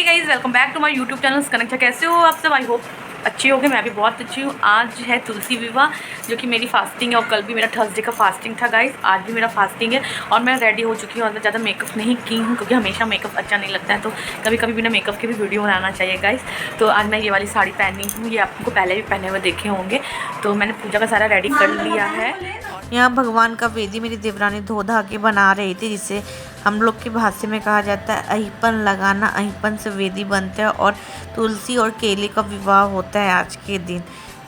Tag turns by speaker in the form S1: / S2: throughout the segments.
S1: Guys, welcome back to my YouTube channel connect. कैसे हो आप सब? आई होप अच्छी होगी। मैं भी बहुत अच्छी हूँ। आज है तुलसी विवाह, जो कि मेरी फास्टिंग है और कल भी मेरा थर्सडे का फास्टिंग था गाइज। आज भी मेरा फास्टिंग है और मैं रेडी हो चुकी हूँ और मैं ज़्यादा मेकअप नहीं की हूँ क्योंकि हमेशा मेकअप अच्छा नहीं लगता है, तो कभी कभी बिना मेकअप के भी वीडियो बनाना चाहिए गाइज। तो आज मैं ये वाली साड़ी पहनी हूँ, ये आपको पहले भी पहने हुए देखे होंगे। तो मैंने पूजा का सारा रेडी कर लिया है।
S2: यहाँ भगवान का वेदी मेरी देवरानी धो धा के बना रही थी, जिसे हम लोग की भाषा में कहा जाता है अहिपन लगाना। अहिपन से वेदी बनते हैं और तुलसी और केले का विवाह होता है आज के दिन।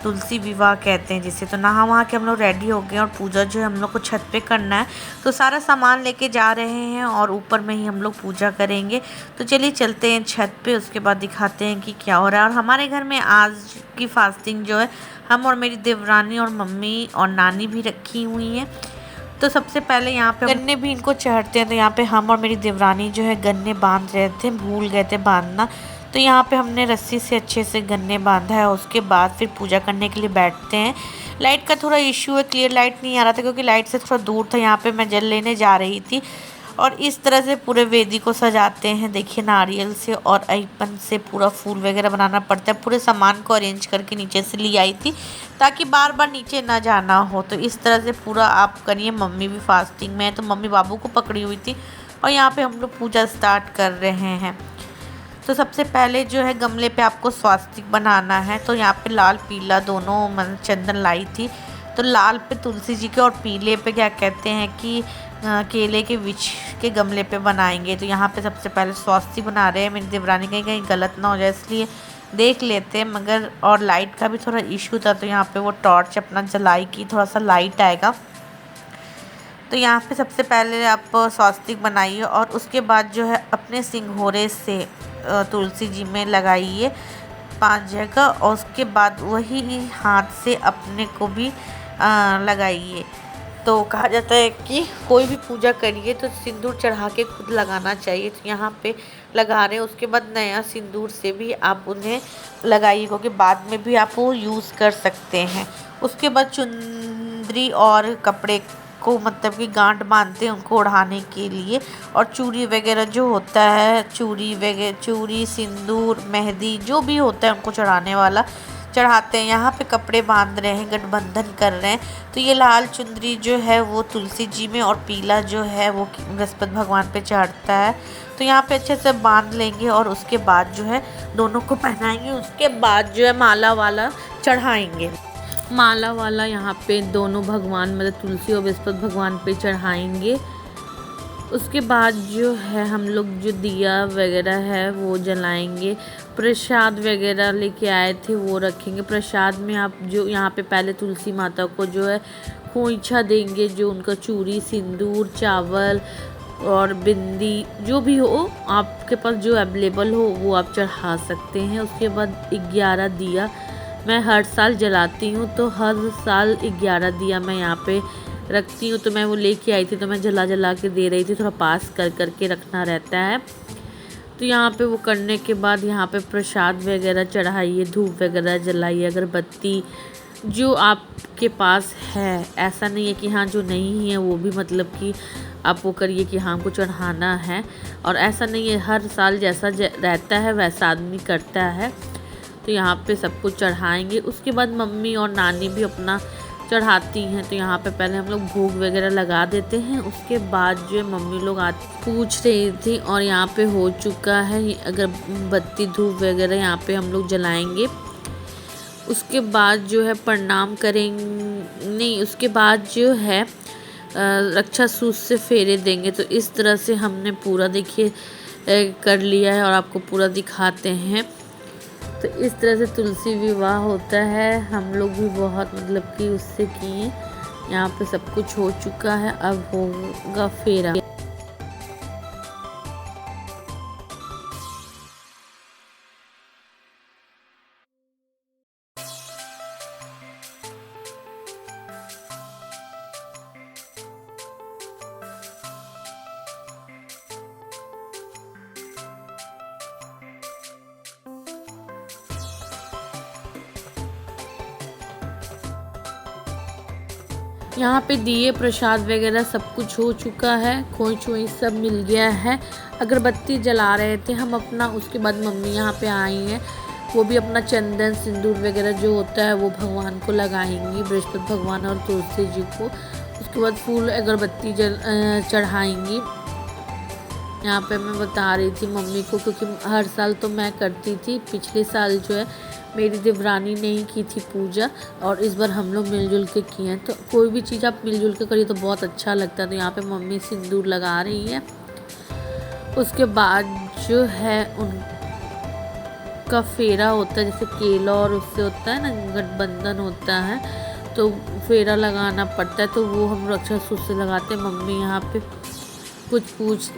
S2: तुलसी विवाह कहते हैं जिसे। तो नहा वहाँ के हम लोग रेडी हो गए और पूजा जो है हम लोग को छत पे करना है, तो सारा सामान लेके जा रहे हैं और ऊपर में ही हम लोग पूजा करेंगे। तो चलिए चलते हैं छत पे, उसके बाद दिखाते हैं कि क्या हो रहा है। और हमारे घर में आज की फास्टिंग जो है हम और मेरी देवरानी और मम्मी और नानी भी रखी हुई हैं। तो सबसे पहले यहाँ पे गन्ने भी इनको चढ़ते हैं, तो यहाँ पे हम और मेरी देवरानी जो है गन्ने बांध रहे थे, भूल गए थे बांधना। तो यहाँ पे हमने रस्सी से अच्छे से गन्ने बांधा है। उसके बाद फिर पूजा करने के लिए बैठते हैं। लाइट का थोड़ा इश्यू है, क्लियर लाइट नहीं आ रहा था क्योंकि लाइट से थोड़ा दूर था। यहाँ पे मैं जल लेने जा रही थी और इस तरह से पूरे वेदी को सजाते हैं। देखिए नारियल से और अहिपन से पूरा फूल वगैरह बनाना पड़ता है। पूरे सामान को अरेंज करके नीचे से ले आई थी ताकि बार बार नीचे ना जाना हो। तो इस तरह से पूरा आप करिए। मम्मी भी फास्टिंग में है तो मम्मी बाबू को पकड़ी हुई थी और यहाँ पे हम लोग पूजा स्टार्ट कर रहे हैं। तो सबसे पहले जो है गमले पे आपको स्वास्तिक बनाना है। तो यहाँ पे लाल पीला दोनों चंदन लाई थी। तो लाल पे तुलसी जी के और पीले पे क्या कहते हैं कि केले के विच के गमले पे बनाएंगे। तो यहाँ पे सबसे पहले स्वास्तिक बना रहे हैं। मेरी देवरानी कहीं गलत ना हो जाए इसलिए देख लेते हैं, मगर और लाइट का भी थोड़ा इशू था तो यहाँ पे वो टॉर्च अपना जलाई की थोड़ा सा लाइट आएगा। तो यहाँ पे सबसे पहले आप स्वास्तिक बनाइए और उसके बाद जो है अपने सिंघोरे से तुलसी जी में लगाइए 5 जगह और उसके बाद वही हाथ से अपने को भी लगाइए। तो कहा जाता है कि कोई भी पूजा करिए तो सिंदूर चढ़ा के खुद लगाना चाहिए। तो यहाँ पे लगा रहे हैं। उसके बाद नया सिंदूर से भी आप उन्हें लगाइए क्योंकि बाद में भी आप वो यूज़ कर सकते हैं। उसके बाद चुंदरी और कपड़े को मतलब कि गांठ बांधते हैं उनको ओढ़ाने के लिए। और चूड़ी वगैरह जो होता है, चूड़ी सिंदूर मेहंदी जो भी होता है उनको चढ़ाने वाला चढ़ाते हैं। यहाँ पे कपड़े बांध रहे हैं, गठबंधन कर रहे हैं। तो ये लाल चुंदरी जो है वो तुलसी जी में और पीला जो है वो बृहस्पति भगवान पे चढ़ता है। तो यहाँ पे अच्छे से बांध लेंगे और उसके बाद जो है दोनों को पहनाएंगे। उसके बाद जो है माला वाला चढ़ाएंगे। माला वाला यहाँ पे दोनों भगवान मतलब तुलसी और बृहस्पति भगवान पे चढ़ाएंगे। उसके बाद जो है हम लोग जो दिया वगैरह है वो जलाएंगे। प्रसाद वगैरह लेके आए थे वो रखेंगे। प्रसाद में आप जो यहाँ पे पहले तुलसी माता को जो है खोइछा देंगे, जो उनका चूड़ी सिंदूर चावल और बिंदी जो भी हो आपके पास जो अवेलेबल हो वो आप चढ़ा सकते हैं। उसके बाद 11 दिया मैं हर साल जलाती हूँ, तो हर साल 11 दिया मैं यहाँ पे रखती हूँ। तो मैं वो लेके आई थी तो मैं जला के दे रही थी, थोड़ा पास कर के रखना रहता है। तो यहाँ पे वो करने के बाद यहाँ पे प्रसाद वगैरह चढ़ाइए, धूप वगैरह जलाइए, अगरबत्ती जो आपके पास है। ऐसा नहीं है कि हाँ जो नहीं है वो भी मतलब कि आप वो करिए कि हाँ हमको चढ़ाना है, और ऐसा नहीं है। हर साल जैसा रहता है वैसा आदमी करता है। तो यहाँ पे सब कुछ चढ़ाएंगे। उसके बाद मम्मी और नानी भी अपना चढ़ाती हैं। तो यहाँ पे पहले हम लोग भोग वगैरह लगा देते हैं। उसके बाद जो मम्मी लोग पूछ रही थी और यहाँ पे हो चुका है। अगर बत्ती धूप वगैरह यहाँ पे हम लोग जलाएंगे। उसके बाद जो है प्रणाम करेंगे, नहीं उसके बाद जो है रक्षा सूत से फेरे देंगे। तो इस तरह से हमने पूरा देखिए कर लिया है और आपको पूरा दिखाते हैं। तो इस तरह से तुलसी विवाह होता है। हम लोग भी बहुत मतलब कि उससे किए। यहाँ पे सब कुछ हो चुका है, अब होगा फेरा। यहाँ पे दिए प्रसाद वगैरह सब कुछ हो चुका है, खोई छोई सब मिल गया है। अगरबत्ती जला रहे थे हम अपना। उसके बाद मम्मी यहाँ पे आई हैं, वो भी अपना चंदन सिंदूर वगैरह जो होता है वो भगवान को लगाएंगी, बृहस्पति भगवान और तुलसी जी को। उसके बाद फूल अगरबत्ती चढ़ाएंगी। यहाँ पे मैं बता रही थी मम्मी को, क्योंकि हर साल तो मैं करती थी, पिछले साल जो है मेरी देवरानी ने ही की थी पूजा, और इस बार हम लोग मिलजुल के किए हैं। तो कोई भी चीज़ आप मिलजुल के करिए तो बहुत अच्छा लगता है। तो यहाँ पे मम्मी सिंदूर लगा रही है। उसके बाद जो है उनका फेरा होता है, जैसे केला और उससे होता है ना गठबंधन होता है, तो फेरा लगाना पड़ता है, तो वो हम रक्षा सूत्र से लगाते हैं। मम्मी यहाँ पे कुछ पूछ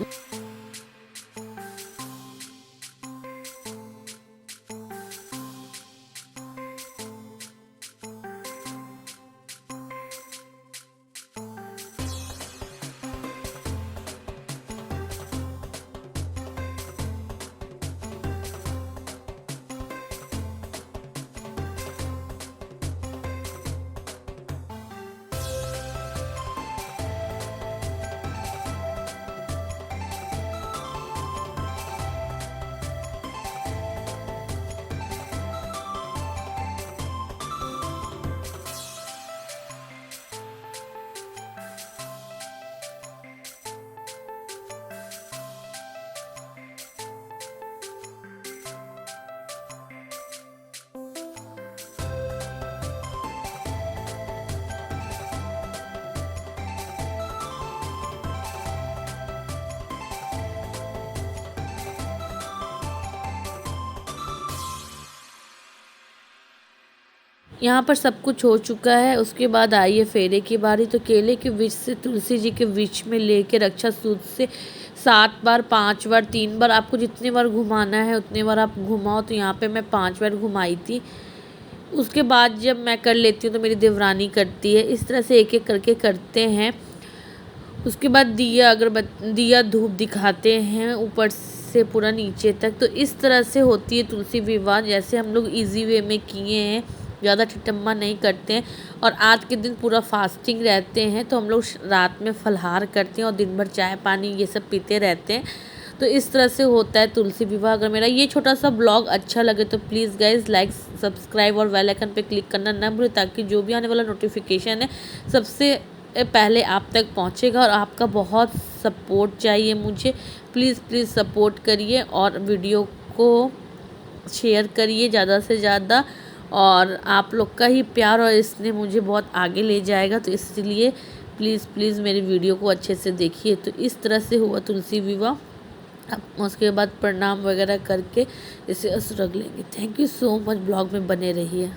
S2: यहाँ पर सब कुछ हो चुका है। उसके बाद आई है फेरे की बारी। तो केले के वृक्ष से तुलसी जी के वृक्ष में लेके रक्षा सूत्र से 7 बार, 5 बार, 3 बार, आपको जितने बार घुमाना है उतने बार आप घुमाओ। तो यहाँ पे मैं 5 बार घुमाई थी। उसके बाद जब मैं कर लेती हूँ तो मेरी देवरानी करती है। इस तरह से एक एक करके करते हैं। उसके बाद दिया धूप दिखाते हैं ऊपर से पूरा नीचे तक। तो इस तरह से होती है तुलसी विवाह, जैसे हम लोग इजी वे में किए हैं, ज़्यादा ठिठम्मा नहीं करते हैं। और आज के दिन पूरा फास्टिंग रहते हैं, तो हम लोग रात में फलाहार करते हैं और दिन भर चाय पानी ये सब पीते रहते हैं। तो इस तरह से होता है तुलसी विवाह। अगर मेरा ये छोटा सा ब्लॉग अच्छा लगे तो प्लीज़ गाइज़ लाइक, सब्सक्राइब और बेल आइकन पे क्लिक करना ना भूलें, ताकि जो भी आने वाला नोटिफिकेशन है सबसे पहले आप तक पहुंचेगा। और आपका बहुत सपोर्ट चाहिए मुझे, प्लीज़ सपोर्ट करिए और वीडियो को शेयर करिए ज़्यादा से ज़्यादा। और आप लोग का ही प्यार और इसने मुझे बहुत आगे ले जाएगा, तो इसलिए प्लीज़ मेरी वीडियो को अच्छे से देखिए। तो इस तरह से हुआ तुलसी विवाह। अब उसके बाद प्रणाम वगैरह करके इसे रख लेंगे। Thank you so much, blog में बने रहिए।